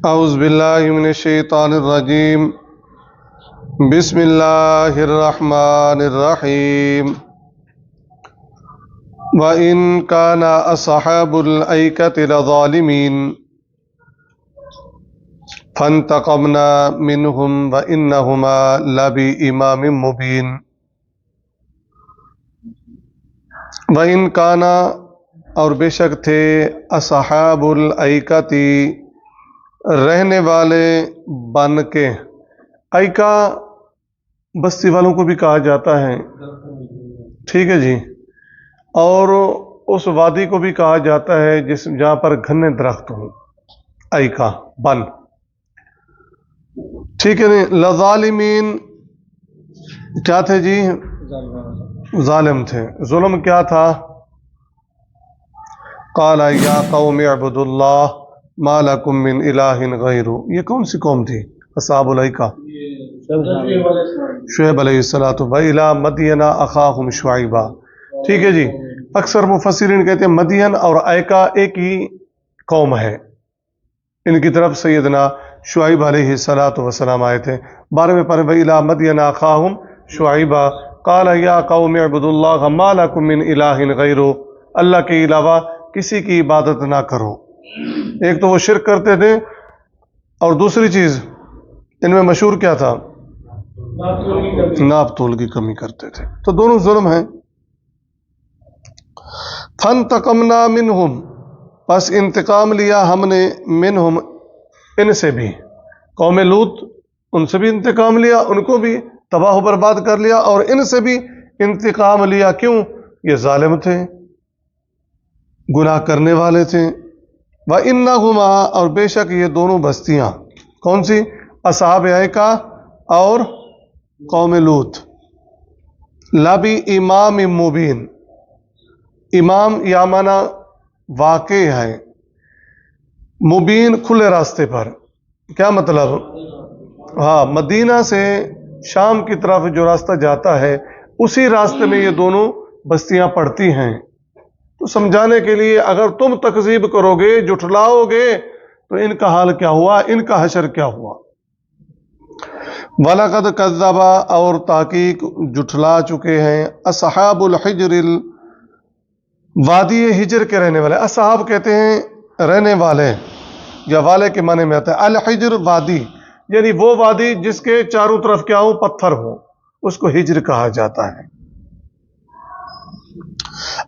اعوذ باللہ من الشیطان الرجیم بسم اللہ الرحمن الرحیم وَإِن كَانَ أَصْحَابُ الْأَيْكَةِ لَظَالِمِينَ فَانْتَقَمْنَا مِنْهُمْ وَإِنَّهُمَا لَبِإِمَامٍ مُبِينٍ وَإِن كَانَ اور بے شک تھے اصحاب الایکتی رہنے والے بن کے، ایکا بستی والوں کو بھی کہا جاتا ہے، ٹھیک ہے جی، اور اس وادی کو بھی کہا جاتا ہے جہاں پر گھنے درخت ہوں، ایکا بن، ٹھیک ہے نہیں۔ لظالمین کیا تھے جی؟ ظالم تھے۔ ظلم کیا تھا؟ قال یا قوم اعبدوا اللہ ما لکم من الہ غیرہ۔ یہ کون سی قوم تھی؟ اصحاب الایکہ، شعیب علیہ الصلوۃ وَإِلَىٰ مَدْيَنَ أَخَاهُمْ شُعَيْبًا، ٹھیک ہے جی۔ اکثر مفسرین کہتے ہیں مدین اور ایکا ایک ہی قوم ہے، ان کی طرف سیدنا شعیب علیہ الصلوۃ والسلام آئے تھے۔ 12ویں پارے وَإِلَىٰ مَدْيَنَ أَخَاهُمْ شُعَيْبًا قَالَ يَا قَوْمِ اعْبُدُوا اللَّهَ مَا لَكُم مِّنْ إِلَٰهٍ غَيْرُهُ، اللہ کے علاوہ کسی کی عبادت نہ کرو۔ ایک تو وہ شرک کرتے تھے، اور دوسری چیز ان میں مشہور کیا تھا؟ ناپ تول کی کمی کرتے تھے، تو دونوں ظلم ہیں۔ فَانْتَقَمْنَا مِنْهُمْ، پس انتقام لیا ہم نے، منہم ان سے بھی، قوم لوط ان سے بھی انتقام لیا، ان کو بھی تباہ و برباد کر لیا، اور ان سے بھی انتقام لیا۔ کیوں؟ یہ ظالم تھے، گناہ کرنے والے تھے۔ وَإِنَّهُمَا، اور بے شک یہ دونوں بستیاں، کون سی؟ اصحاب ایکا اور قوم لوط، لبی امام مبین، امام یا مانا واقع ہے، مبین کھلے راستے پر۔ کیا مطلب؟ ہاں، مدینہ سے شام کی طرف جو راستہ جاتا ہے اسی راستے میں یہ دونوں بستیاں پڑتی ہیں۔ تو سمجھانے کے لیے اگر تم تکذیب کرو گے، جھٹلاؤ گے، تو ان کا حال کیا ہوا، ان کا حشر کیا ہوا۔ وَلَقَدْ كَذَّبَ، اور تحقیق جھٹلا چکے ہیں، اصحاب الحجر، وادی ہجر کے رہنے والے۔ اصحاب کہتے ہیں رہنے والے، یا والے کے معنی میں آتا ہے۔ الحجر وادی، یعنی وہ وادی جس کے چاروں طرف کیا ہو، پتھر ہو، اس کو ہجر کہا جاتا ہے۔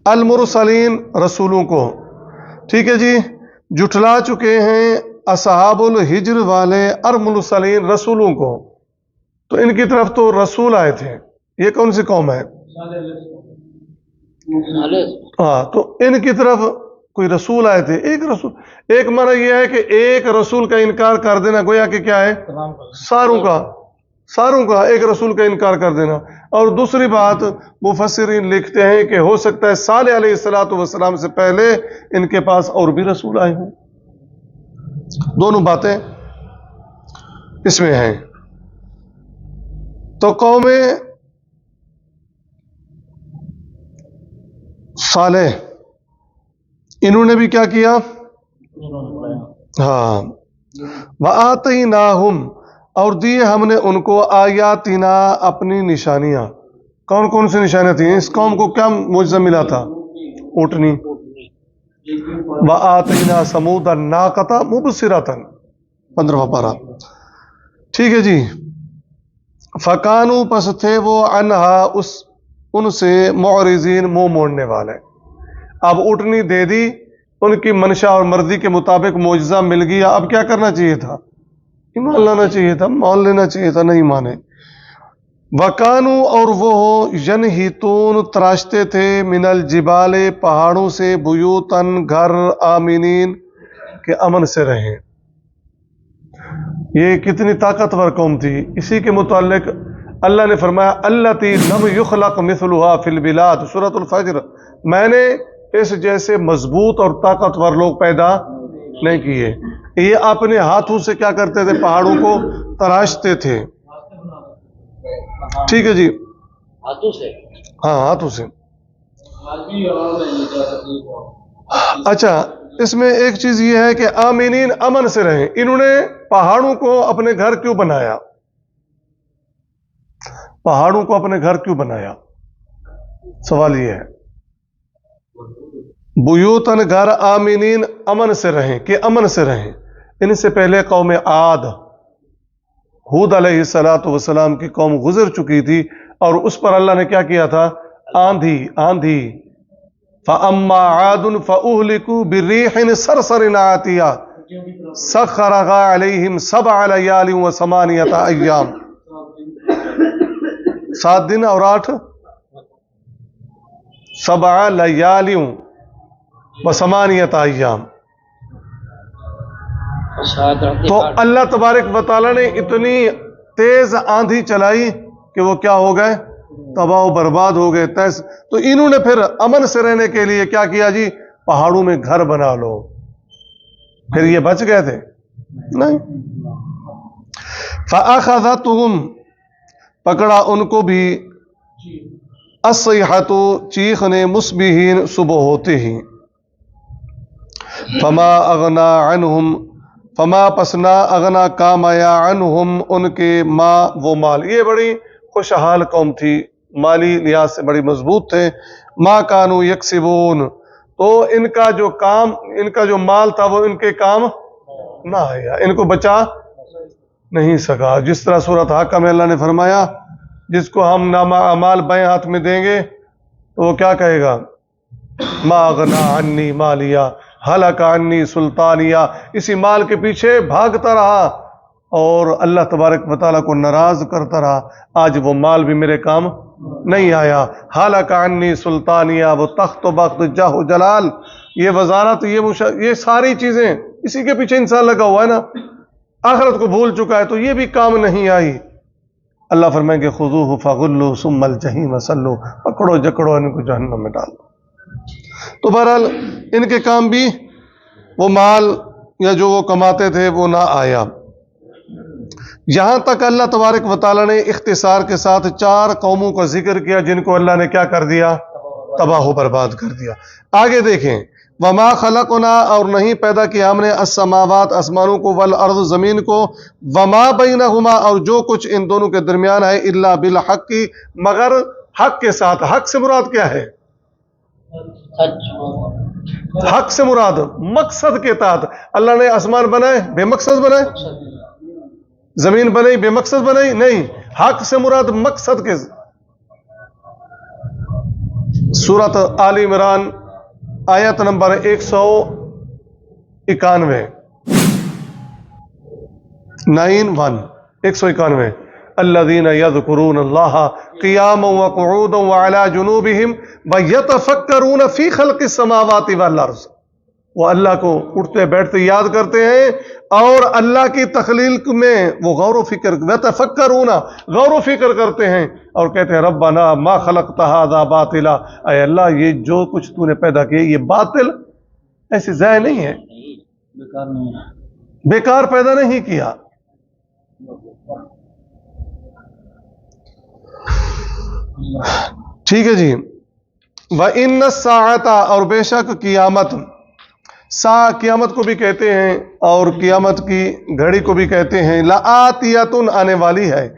المرسلین، رسولوں کو، ٹھیک ہے جی، جھٹلا چکے ہیں اصحاب الحجر والے المرسلین، رسولوں کو۔ تو ان کی طرف تو رسول آئے تھے، یہ کون سی قوم ہے؟ ہاں، تو ان کی طرف کوئی رسول آئے تھے، ایک رسول۔ ایک معنی یہ ہے کہ ایک رسول کا انکار کر دینا، گویا کہ کیا ہے، ساروں کا ایک رسول کا انکار کر دینا۔ اور دوسری بات، مفسرین لکھتے ہیں کہ ہو سکتا ہے صالح علیہ السلام سے پہلے ان کے پاس اور بھی رسول آئے ہوں۔ دونوں باتیں اس میں ہیں۔ تو قوم صالح، انہوں نے بھی کیا کیا؟ ہاں، وَآتَيْنَاهُمْ، اور دیے ہم نے ان کو، آیاتنا، اپنی نشانیاں۔ کون کون سی نشانیاں تھیں؟ اس قوم کو کیا معجزہ ملا تھا؟ اونٹنی۔ وَآتَيْنَا ثَمُودَ النَّاقَةَ مُبْصِرَةً، 15واں پارہ، ٹھیک ہے جی۔ فَكَانُوا، پس تھے وہ، عَنْهَا، ان سے، معرضین، منہ موڑنے والے۔ اب اونٹنی دے دی، ان کی منشا اور مرضی کے مطابق معجزہ مل گیا، اب کیا کرنا چاہیے تھا؟ ایمان لانا چاہیے تھا، مان لینا چاہیے تھا، نہیں مانے۔ وَكَانُوا، اور وہ يَنْحِتُونَ، تراشتے تھے، مِنَ الْجِبَالِ، پہاڑوں سے، بُيُوتًا، گھر، آمینین، کہ امن سے رہیں۔ یہ کتنی طاقتور قوم تھی۔ اسی کے متعلق اللہ نے فرمایا الَّتِي لَمْ يُخْلَقْ مِثْلُهَا فِي الْبِلَادِ، سورۃ الفجر، میں نے اس جیسے مضبوط اور طاقتور لوگ پیدا نہیں کیے۔ یہ اپنے ہاتھوں سے کیا کرتے تھے؟ پہاڑوں کو تراشتے تھے، ٹھیک ہے جی، ہاتھوں سے، ہاں ہاتھوں سے۔ اچھا، اس میں ایک چیز یہ ہے کہ آمینین امن سے رہیں. انہوں نے پہاڑوں کو اپنے گھر کیوں بنایا؟ پہاڑوں کو اپنے گھر کیوں بنایا؟ سوال یہ ہے. بیوتن گھر، آمینین امن سے رہیں کہ امن سے رہیں. ان سے پہلے قوم عاد، ہود علیہ السلام کی قوم گزر چکی تھی اور اس پر اللہ نے کیا کیا تھا؟ آندھی. فَأَمَّا عَادٌ فَأُهْلِكُوا بِالرِّيحٍ صَرْصَرٍ عَاتِيَةٍ سَخَّرَهَا عَلَيْهِمْ 7 لَيَالٍ و8 أَيَّامٍ. 7 دن اور 8 7 لَيَالٍ و8 أَيَّامٍ. تو اللہ تبارک و تعالیٰ نے اتنی تیز آندھی چلائی کہ وہ کیا ہو گئے؟ تباہ و برباد ہو گئے. تو انہوں نے پھر امن سے رہنے کے لیے کیا کیا جی؟ پہاڑوں میں گھر بنا لو. پھر یہ بچ گئے تھے؟ نہیں. فَأَخَذَتْهُمْ پکڑا ان کو بھی الصَّيْحَةُ چیخ نے مُصْبِحِينَ صبح ہوتے ہی. فَمَا أَغْنَى عَنْهُمْ فما پسنا اغنا کام آیا عنہم ان کے ما وہ مال. یہ بڑی خوشحال قوم تھی، مالی لحاظ سے بڑی مضبوط تھے. ما کانوا یکسبون، تو ان کا جو مال تھا وہ ان کے کام نہ آیا، ان کو بچا نہیں سکا. جس طرح سورۃ حاقہ میں اللہ نے فرمایا جس کو ہم نامہ اعمال بائیں ہاتھ میں دیں گے تو وہ کیا کہے گا؟ ما اغنا عنی مالیا ہلاک عنی سلطانیہ. اسی مال کے پیچھے بھاگتا رہا اور اللہ تبارک و تعالیٰ کو ناراض کرتا رہا. آج وہ مال بھی میرے کام نہیں آیا. ہلاک عنی سلطانیہ، وہ تخت و بخت، جاہ و جلال، یہ وزارت، یہ ساری چیزیں اسی کے پیچھے انسان لگا ہوا ہے نا. آخرت کو بھول چکا ہے تو یہ بھی کام نہیں آئی. اللہ فرمائیں گے خذوہ فغلوا ثم الجحیم صلوا، پکڑو جکڑو ان کو جہنم میں ڈالو. تو بہرحال ان کے کام بھی وہ مال یا جو وہ کماتے تھے وہ نہ آیا. یہاں تک اللہ تبارک و تعالیٰ نے اختصار کے ساتھ 4 قوموں کا ذکر کیا جن کو اللہ نے کیا کر دیا؟ تباہ و برباد کر دیا. آگے دیکھیں وما خلقنا، اور نہیں پیدا کیا ہم نے السماوات آسمانوں کو، والارض زمین کو، وما بینہما اور جو کچھ ان دونوں کے درمیان ہے، الا بالحق مگر حق کے ساتھ. حق سے مراد کیا ہے؟ حق سے مراد مقصد کے تحت. اللہ نے آسمان بنائے بے مقصد بنائے؟ زمین بنائی بے مقصد بنائی؟ نہیں. حق سے مراد مقصد کے. سورۃ آل عمران آیت نمبر 191 191 الذين يذكرون الله قياما وقعودا وعلى جنوبهم ويتفكرون في خلق السماوات والارض. وہ اللہ کو اٹھتے بیٹھتے یاد کرتے ہیں اور اللہ کی تخلیق میں وہ غور و فکر، ويتفكرون غور و فکر کرتے ہیں اور کہتے ہیں ربنا ما خلقت هذا باطلا، اے اللہ یہ جو کچھ تو نے پیدا کیا یہ باطل، ایسی ضائع نہیں ہے، بیکار پیدا نہیں کیا. ٹھیک ہے جی. وَإِنَّ السَّاعَةَ اور بے شک قیامت، قیامت کو بھی کہتے ہیں اور قیامت کی گھڑی کو بھی کہتے ہیں، لَآتِيَةٌ آنے والی ہے.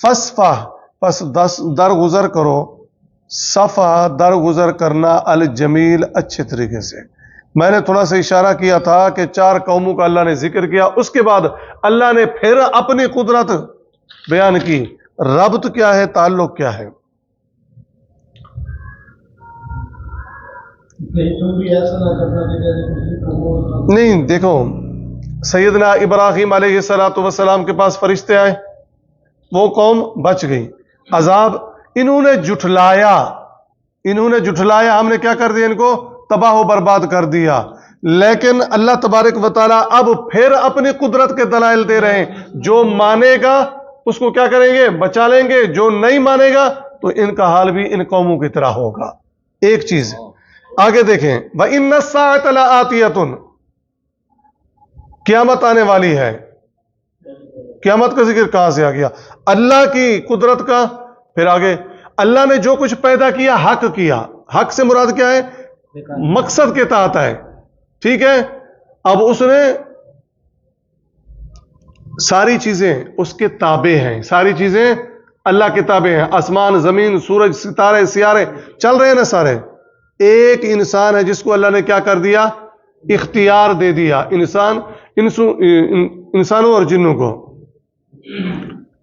فَصْفَحْ پس درگزر کرو، صفحہ درگزر کرنا، الجمیل اچھے طریقے سے. میں نے تھوڑا سا اشارہ کیا تھا کہ 4 قوموں کا اللہ نے ذکر کیا، اس کے بعد اللہ نے پھر اپنی قدرت بیان کی. ربط کیا ہے؟ تعلق کیا ہے؟ نہیں دیکھو، سیدنا ابراہیم علیہ السلام کے پاس فرشتے آئے، وہ قوم بچ گئی. عذاب انہوں نے جھٹلایا، ہم نے کیا کر دیا؟ ان کو تباہ و برباد کر دیا. لیکن اللہ تبارک و تعالیٰ اب پھر اپنی قدرت کے دلائل دے رہے ہیں. جو مانے گا اس کو کیا کریں گے؟ بچا لیں گے. جو نہیں مانے گا تو ان کا حال بھی ان قوموں کی طرح ہوگا. ایک چیز آگے دیکھیں، وَإِنَّ السَّاعَةَ لَآتِيَةٌ قیامت آنے والی ہے. قیامت کا ذکر کہاں سے آ گیا؟ اللہ کی قدرت کا. پھر آگے اللہ نے جو کچھ پیدا کیا حق کیا. حق سے مراد کیا ہے؟ مقصد کے تحت ہے. ٹھیک ہے، اب اس نے ساری چیزیں اس کے تابع ہیں، ساری چیزیں اللہ کے تابع ہیں، آسمان، زمین، سورج، ستارے، سیارے چل رہے ہیں نا سارے. ایک انسان ہے جس کو اللہ نے کیا کر دیا؟ اختیار دے دیا، انسانوں اور جنوں کو.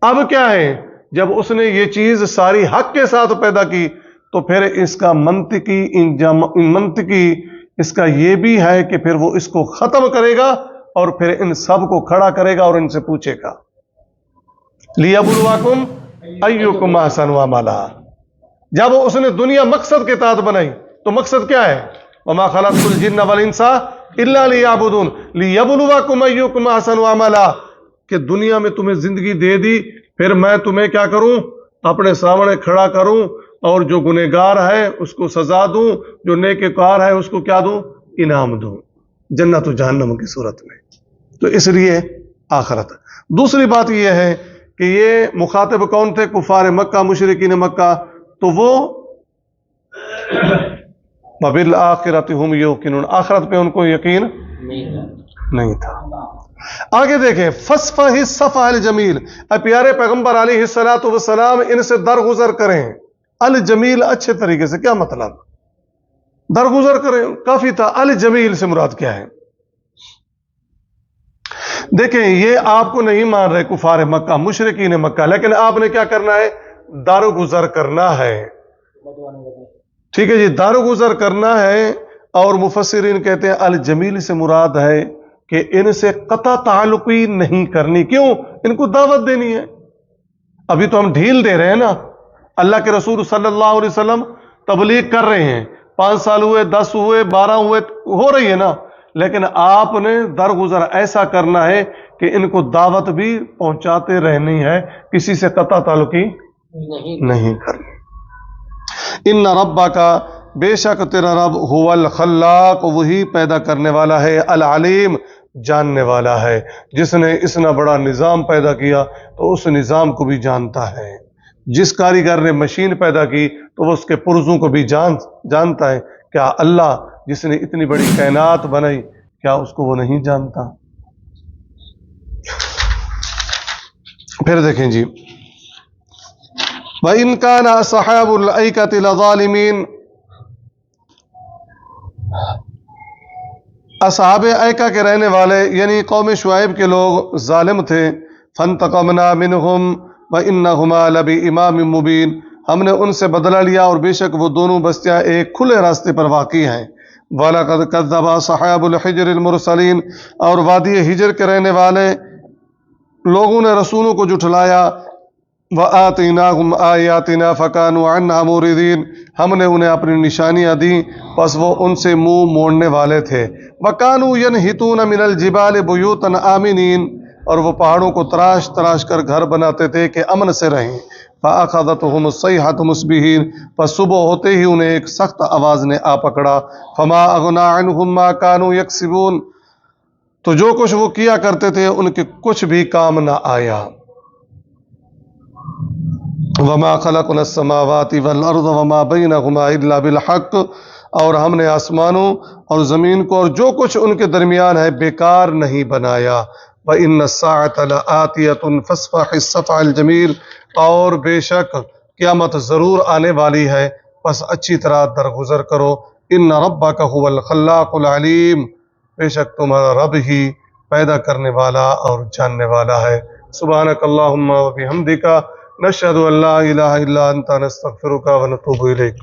اب کیا ہے، جب اس نے یہ چیز ساری حق کے ساتھ پیدا کی تو پھر اس کا منطقی اس کا یہ بھی ہے کہ پھر وہ اس کو ختم کرے گا اور پھر ان سب کو کھڑا کرے گا اور ان سے پوچھے گا لِيَبْلُوَكُمْ أَيُّكُمْ أَحْسَنُ عَمَلًا. جب اس نے دنیا مقصد کے تحت بنائی تو مقصد کیا ہے؟ وَمَا خَلَقْتُ الْجِنَّ وَالْإِنسَ إِلَّا لِيَعْبُدُونَ لِيَبْلُوَكُمْ أَيُّكُمْ أَحْسَنُ عَمَلًا. کہ دنیا میں تمہیں زندگی دے دی، پھر میں تمہیں کیا کروں؟ اپنے سامنے کھڑا کروں اور جو گنہگار ہے اس کو سزا دوں، جو نیکوکار ہے اس کو کیا دوں؟ انعام دوں، جنت و جہنم کی صورت میں. تو اس لیے آخرت. دوسری بات یہ ہے کہ یہ مخاطب کون تھے؟ کفار مکہ، مشرکین مکہ. تو وہ وَبِالْآخِرَةِ هُمْ يُوقِنُونَ، آخرت پہ ان کو یقین نہیں تھا. آگے دیکھیں فَاصْفَحِ الصَّفْحَ الْجَمِيلَ. اے پیارے پیغمبر علیہ السلام ان سے درگزر کریں. الجمیل اچھے طریقے سے، کیا مطلب؟ درگزر کریں کافی تھا، الجمیل سے مراد کیا ہے؟ دیکھیں یہ آپ کو نہیں مان رہے کفار مکہ، مشرکین مکہ، لیکن آپ نے کیا کرنا ہے؟ درگزر کرنا ہے. ٹھیک ہے جی، درگزر کرنا ہے. اور مفسرین کہتے ہیں الجمیل سے مراد ہے کہ ان سے قطع تعلقی نہیں کرنی. کیوں؟ ان کو دعوت دینی ہے. ابھی تو ہم ڈھیل دے رہے ہیں نا. اللہ کے رسول صلی اللہ علیہ وسلم تبلیغ کر رہے ہیں، 5 سال ہوئے، 10 ہوئے، 12 ہوئے، ہو رہی ہے نا. لیکن آپ نے درگزر ایسا کرنا ہے کہ ان کو دعوت بھی پہنچاتے رہنی ہے، کسی سے قطع تعلقی نہیں کرنی. ان ربک، بے شک تیرا رب، هو الخلاق، وہی پیدا کرنے والا ہے، العلیم، جاننے والا ہے. جس نے اتنا بڑا نظام پیدا کیا تو اس نظام کو بھی جانتا ہے. جس کاریگر نے مشین پیدا کی تو وہ اس کے پرزوں کو بھی جانتا ہے. کیا اللہ جس نے اتنی بڑی کائنات بنائی، کیا اس کو وہ نہیں جانتا؟ پھر دیکھیں جی، وَإِنْ كَانَ أَصْحَابُ الْأَيْكَةِ لَظَالِمِينَ. اصحاب ایکا کے رہنے والے یعنی قوم شعیب کے لوگ ظالم تھے. فَانْتَقَمْنَا مِنْهُمْ وَإِنَّهُمَا لَبِإِمَامٍ مُبِينٍ. ہم نے ان سے بدلہ لیا اور بے شک وہ دونوں بستیاں ایک کھلے راستے پر واقع ہیں. وَلَقَدْ كَذَّبَ أَصْحَابُ الْحِجْرِ الْمُرْسَلِينَ. اور وادی ہجر کے رہنے والے لوگوں نے رسولوں کو جھٹلایا. وَآتَيْنَاهُمْ آيَاتِنَا فَكَانُوا عَنْهَا مُعْرِضِينَ. ہم نے انہیں اپنی نشانیاں دیں پس وہ ان سے منہ موڑنے والے تھے. وَكَانُوا يَنْحِتُونَ مِنَ الْجِبَالِ بُيُوتًا آمِنِينَ. اور وہ پہاڑوں کو تراش تراش کر گھر بناتے تھے کہ امن سے رہیں. فَأَخَذَتْهُمُ الصَّيْحَةُ مُصْبِحِينَ. پس صبح ہوتے ہی انہیں ایک سخت آواز نے آ پکڑا. فَمَا أَغْنَىٰ عَنْهُمْ مَا كَانُوا يَكْسِبُونَ. تو جو کچھ وہ کیا کرتے تھے ان کے کچھ بھی کام نہ آیا. وَمَا خَلَقْنَا السَّمَاوَاتِ وَالْأَرْضَ وَمَا بَيْنَهُمَا إِلَّا بِالْحَقِّ. اور ہم نے آسمانوں اور زمین کو اور جو کچھ ان کے درمیان ہے بیکار نہیں بنایا. وَإِنَّ السَّاعَةَ لَآتِيَةٌ فَاصْفَحِ الصَّفْحَ الْجَمِيلَ. اور بے شک قیامت ضرور آنے والی ہے، پس اچھی طرح درگزر کرو. إِنَّ رَبَّكَ هُوَ الْخَلَّاقُ الْعَلِيمُ. بے شک تمہارا رب ہی پیدا کرنے والا اور جاننے والا ہے. سبحانک اللہم و بحمدک، نشہد ان لا الہ الا انت، نستغفرک و نتوب الیک.